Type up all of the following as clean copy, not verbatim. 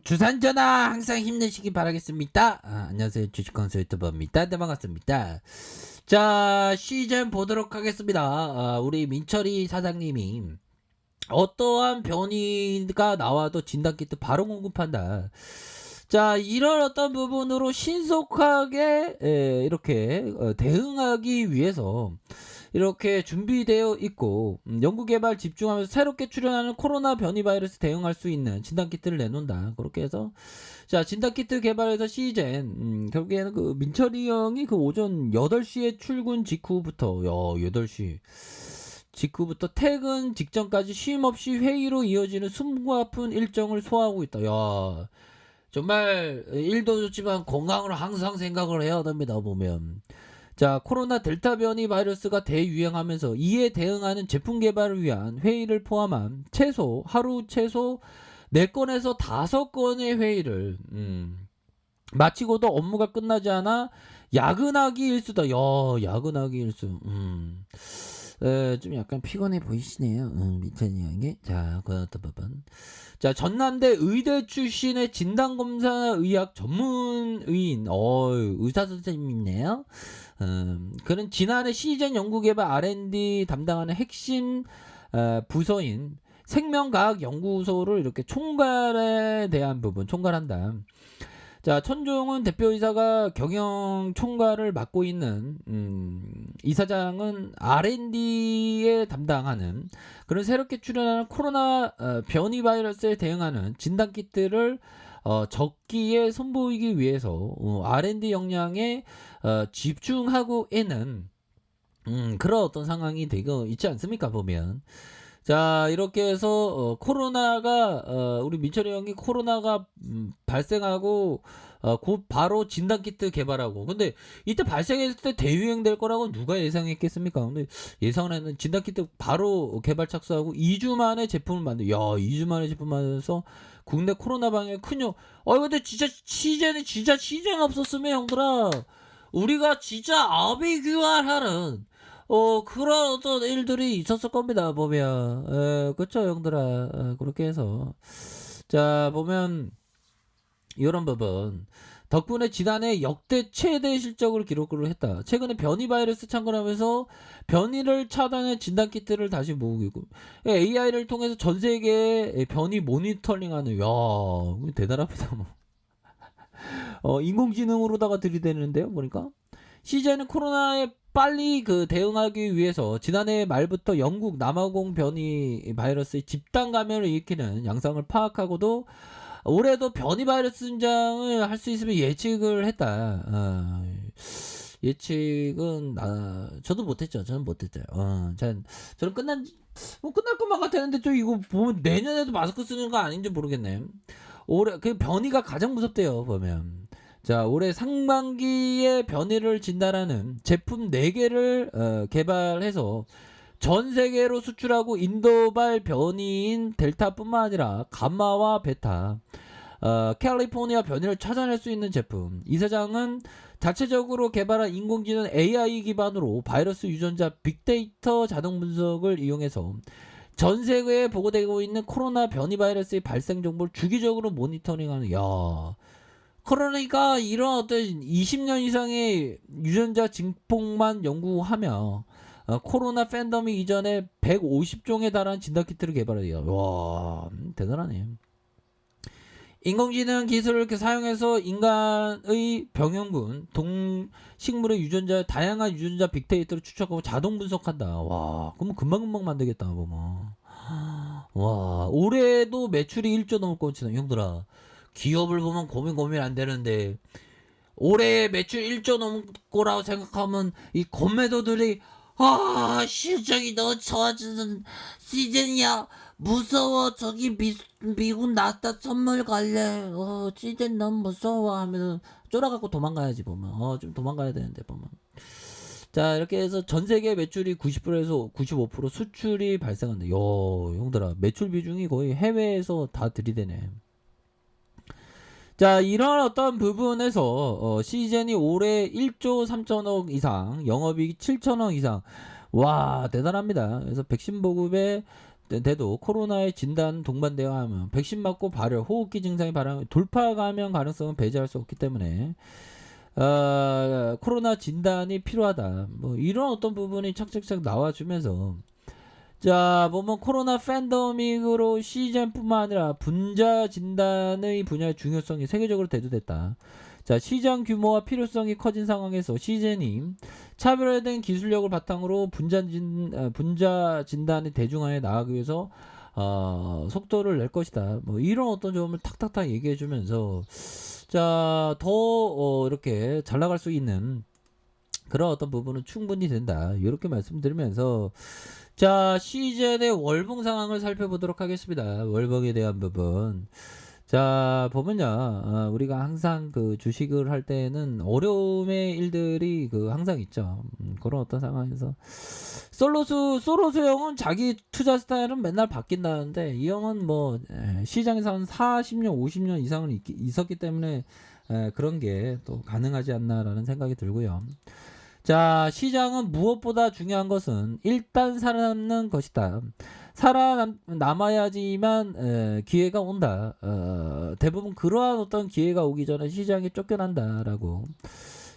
주산전화 항상 힘내시기 바라겠습니다. 안녕하세요. 주식kon설 유튜버입니다. 네, 반갑습니다. 자, 시즌 보도록 하겠습니다. 우리 민철이 사장님이 어떠한 변이가 나와도 진단키트 바로 공급한다. 자, 이런 어떤 부분으로 신속하게 이렇게 대응하기 위해서 이렇게 준비되어 있고, 연구개발 집중하면서 새롭게 출현하는 코로나 변이 바이러스 대응할 수 있는 진단키트를 내놓는다. 그렇게 해서 자, 진단키트 개발에서 시젠 결국에는 그 민철이 형이 그 오전 8시에 출근 직후부터 8시 직후부터 퇴근 직전까지 쉼 없이 회의로 이어지는 숨고 아픈 일정을 소화하고 있다. 야, 정말 일도 좋지만 건강을 항상 생각을 해야 됩니다. 보면 자, 코로나 델타 변이 바이러스가 대유행하면서 이에 대응하는 제품 개발을 위한 회의를 포함한 하루 최소 4건에서 5건의 회의를 마치고도 업무가 끝나지 않아 야근하기 일수다. 야근하기 일수. 좀 약간 피곤해 보이시네요. 민찬이 형이. 자, 그 어떤 부분. 자, 전남대 의대 출신의 진단검사 의학 전문의인, 의사 선생님이네요. 그는 지난해 시젠 연구개발 R&D 담당하는 핵심 부서인 생명과학연구소를 이렇게 총괄에 대한 부분, 총괄한다. 자, 천종훈 대표이사가 경영 총괄을 맡고 있는 이사장은 R&D에 담당하는 그런 새롭게 출현하는 코로나 변이 바이러스에 대응하는 진단키트를 적기에 선보이기 위해서 R&D 역량에 집중하고 있는 그런 어떤 상황이 되고 있지 않습니까, 보면. 자, 이렇게 해서 코로나가 우리 민철이 형이 코로나가 발생하고 곧 바로 진단키트 개발하고, 근데 이때 발생했을 때 대유행 될 거라고 누가 예상했겠습니까? 근데 예상을 했는데 진단키트 바로 개발 착수하고 2주 만에 제품을 만들. 2주 만에 제품 만들어서 국내 코로나 방역에 큰요. 근데 진짜 시즌 없었으면 형들아, 우리가 진짜 아비규환하는 그런 어떤 일들이 있었을 겁니다, 보면. 그쵸, 형들아. 그렇게 해서. 자, 보면, 이런 부분. 덕분에 지난해 역대 최대 실적을 기록을 했다. 최근에 변이 바이러스 창궐하면서 변이를 차단해 진단키트를 다시 모으고, AI를 통해서 전 세계의 변이 모니터링하는, 대단합니다, 뭐. 인공지능으로다가 들이대는데요, 보니까. 시제는 코로나에 빨리 대응하기 위해서 지난해 말부터 영국 남아공 변이 바이러스의 집단 감염을 일으키는 양상을 파악하고도 올해도 변이 바이러스 증장을 할 수 있으면 예측을 했다. 예측은 저도 못했죠. 저는 못했어요. 저는 끝날 것만 같았는데 좀 이거 보면 내년에도 마스크 쓰는 거 아닌지 모르겠네. 올해 그 변이가 가장 무섭대요, 보면. 자, 올해 상반기에 변이를 진단하는 제품 4개를 개발해서 전 세계로 수출하고 인도발 변이인 델타뿐만 아니라 감마와 베타, 캘리포니아 변이를 찾아낼 수 있는 제품. 이사장은 자체적으로 개발한 인공지능 AI 기반으로 바이러스 유전자 빅데이터 자동 분석을 이용해서 전 세계에 보고되고 있는 코로나 변이 바이러스의 발생 정보를 주기적으로 모니터링하는. 그러니까 이런 어떤 20년 이상의 유전자 증폭만 연구하며 코로나 팬데믹 이전에 150종에 달하는 진단키트를 개발해요. 와, 대단하네. 인공지능 기술을 이렇게 사용해서 인간의 병형군, 동식물의 유전자, 다양한 유전자 빅데이터를 추적하고 자동 분석한다. 와, 그러면 금방금방 만들겠다, 보면. 와, 올해도 매출이 1조 넘을 것 같지나, 형들아. 기업을 보면 고민 안 되는데, 올해 매출 1조 넘을 거라고 생각하면, 이 건매도들이, 실적이 너무 좋아지는 시즌이야. 무서워. 저기 미국 나스닥 선물 갈래. 시즌 너무 무서워 하면 쫄아갖고 도망가야지, 보면. 좀 도망가야 되는데, 보면. 자, 이렇게 해서 전 세계 매출이 90%에서 95% 수출이 발생한다. 형들아. 매출 비중이 거의 해외에서 다 들이대네. 자, 이런 어떤 부분에서 시즌이 올해 1조 3천억 이상, 영업이익 7천억 이상. 와, 대단합니다. 그래서 백신 보급에 돼도 코로나의 진단 동반되어 하면 백신 맞고 발열, 호흡기 증상이 발生, 돌파 감염 가능성은 배제할 수 없기 때문에 코로나 진단이 필요하다. 뭐 이런 어떤 부분이 착착착 나와주면서 자 보면 코로나 팬데믹으로 시즌뿐만 아니라 분자 진단의 분야의 중요성이 세계적으로 대두됐다. 자 시장 규모와 필요성이 커진 상황에서 시즌이 차별화된 기술력을 바탕으로 분자 진단의 대중화에 나아가기 위해서 속도를 낼 것이다. 뭐 이런 어떤 점을 탁탁탁 얘기해주면서 자더 이렇게 잘 나갈 수 있는 그런 어떤 부분은 충분히 된다. 이렇게 말씀드리면서 자 시즌의 월봉 상황을 살펴보도록 하겠습니다. 월봉에 대한 부분. 자 보면요 우리가 항상 그 주식을 할 때는 어려움의 일들이 그 항상 있죠. 그런 어떤 상황에서 솔로수 형은 자기 투자 스타일은 맨날 바뀐다는데 이 형은 뭐 시장에서 한 40년 50년 이상은 있었기 때문에 그런 게 또 가능하지 않나라는 생각이 들고요. 자 시장은 무엇보다 중요한 것은 일단 살아남는 것이다. 살아남아야지만 기회가 온다. 대부분 그러한 어떤 기회가 오기 전에 시장이 쫓겨난다라고.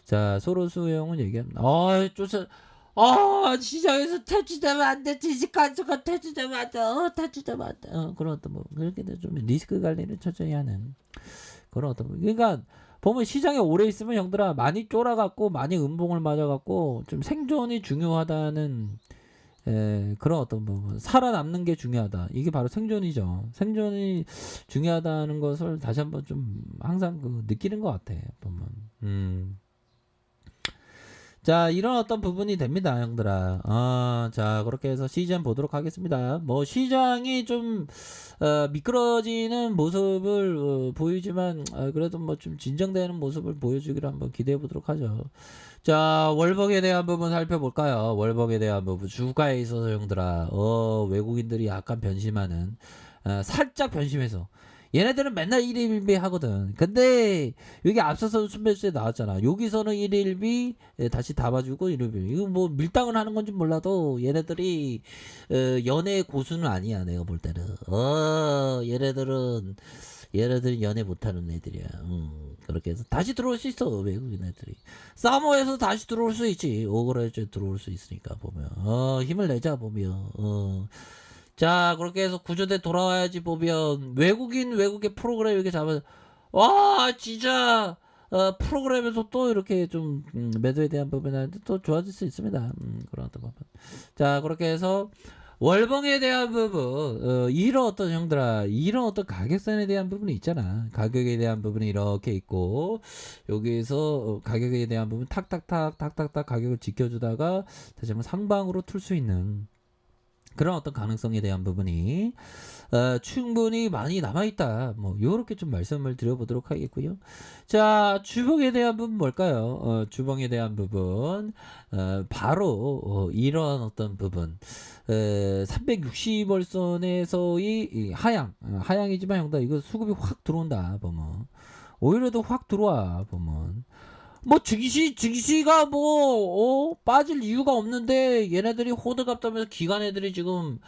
자 소로스 형은 얘기합니다. 시장에서 퇴출되면 안 돼. 지식 간수가 퇴출되면 안 돼. 퇴출되면 안 돼. 그런 어떤 뭐 그렇게 좀 리스크 관리를 철저히 하는 그런 어떤 그러니까 보면 시장에 오래 있으면 형들아 많이 쫄아갖고 많이 음봉을 맞아갖고 좀 생존이 중요하다는 그런 어떤 부분 살아남는 게 중요하다. 이게 바로 생존이죠. 생존이 중요하다는 것을 다시 한번 좀 항상 그 느끼는 것 같아 보면. 자 이런 어떤 부분이 됩니다 형들아. 자 그렇게 해서 시장 보도록 하겠습니다. 뭐 시장이 좀 미끄러지는 모습을 보이지만 그래도 뭐 좀 진정되는 모습을 보여주기를 한번 기대해 보도록 하죠. 자 월봉에 대한 부분 살펴볼까요? 월봉에 대한 부분 주가에 있어서 형들아 외국인들이 약간 변심하는 살짝 변심해서 얘네들은 맨날 1일비 하거든. 근데 여기 앞서서 순매수에 나왔잖아. 여기서는 1일비 다시 다 봐주고 1일비. 이거 뭐 밀당을 하는 건지 몰라도 얘네들이 연애 고수는 아니야. 내가 볼 때는. 얘네들은 연애 못하는 애들이야. 그렇게 해서 다시 들어올 수 있어. 외국인 애들이. 사모에서 다시 들어올 수 있지. 오그레즈 들어올 수 있으니까 보면. 힘을 내자 보면. 자 그렇게 해서 구조대 돌아와야지 보면 외국의 프로그램 이렇게 잡아 와 진짜 프로그램에서 또 이렇게 좀 매도에 대한 부분이 또 좋아질 수 있습니다. 그런 어떤 부분. 자 그렇게 해서 월봉에 대한 부분 이런 어떤 형들아 이런 어떤 가격선에 대한 부분이 있잖아. 가격에 대한 부분이 이렇게 있고 여기에서 가격에 대한 부분 탁탁탁 가격을 지켜주다가 다시 한번 상방으로 틀 수 있는 그런 어떤 가능성에 대한 부분이 충분히 많이 남아있다. 뭐 요렇게 좀 말씀을 드려보도록 하겠고요. 자 주봉에 대한 부분 뭘까요? 주봉에 대한 부분 바로 이런 어떤 부분 360월선에서의 하향이지만 형들 이거 수급이 확 들어온다 보면 오히려 더 확 들어와 보면 뭐 증시가 뭐 빠질 이유가 없는데 얘네들이 호들갑 떨면서 기관 애들이 지금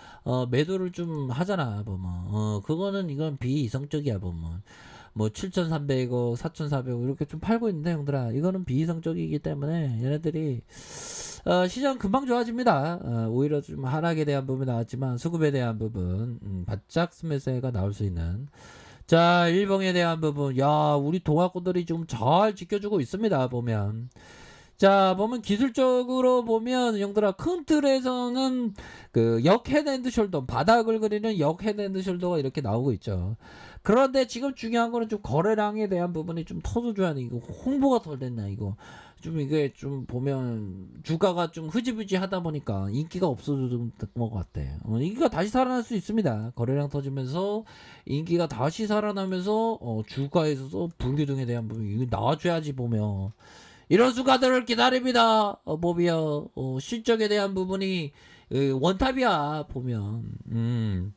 매도를 좀 하잖아 보면 그거는 이건 비이성적이야 보면 뭐 7,300억 4,400억 이렇게 좀 팔고 있는데 형들아 이거는 비이성적이기 때문에 얘네들이 시장 금방 좋아집니다. 오히려 좀 하락에 대한 부분이 나왔지만 수급에 대한 부분 바짝 스매스가 나올 수 있는 자 일봉에 대한 부분 야 우리 동학구들이 지금 잘 지켜주고 있습니다 보면 자 보면 기술적으로 보면 형들아 큰 틀에서는 그 역 헤드앤드숄더 바닥을 그리는 역 헤드앤드숄더가 이렇게 나오고 있죠. 그런데 지금 중요한 거는 좀 거래량에 대한 부분이 좀 터져줘야 돼. 이거 홍보가 덜 됐나 이거 좀 이게 좀 보면 주가가 좀 흐지부지 하다 보니까 인기가 없어졌던 것 같아. 인기가 다시 살아날 수 있습니다. 거래량 터지면서 인기가 다시 살아나면서 주가에서도 불균등에 대한 부분이 이거 나와줘야지 보면 이런 수가들을 기다립니다. 보면 실적에 대한 부분이 원탑이야 보면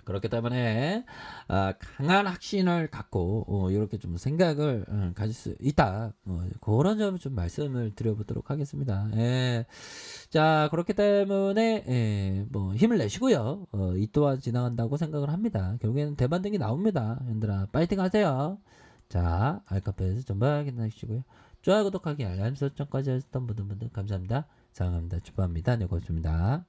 그렇기 때문에 강한 확신을 갖고 이렇게 좀 생각을 가질 수 있다. 그런 점을 좀 말씀을 드려보도록 하겠습니다. 예. 자, 그렇기 때문에 뭐 힘을 내시고요. 이 또한 지나간다고 생각을 합니다. 결국에는 대반등이 나옵니다. 얘들아, 파이팅 하세요. 자, 알카페에서 전부 확인하시고요. 좋아요, 구독하기, 알람 설정까지 하셨던 분들 감사합니다. 사랑합니다. 축복합니다. 네, 고맙습니다.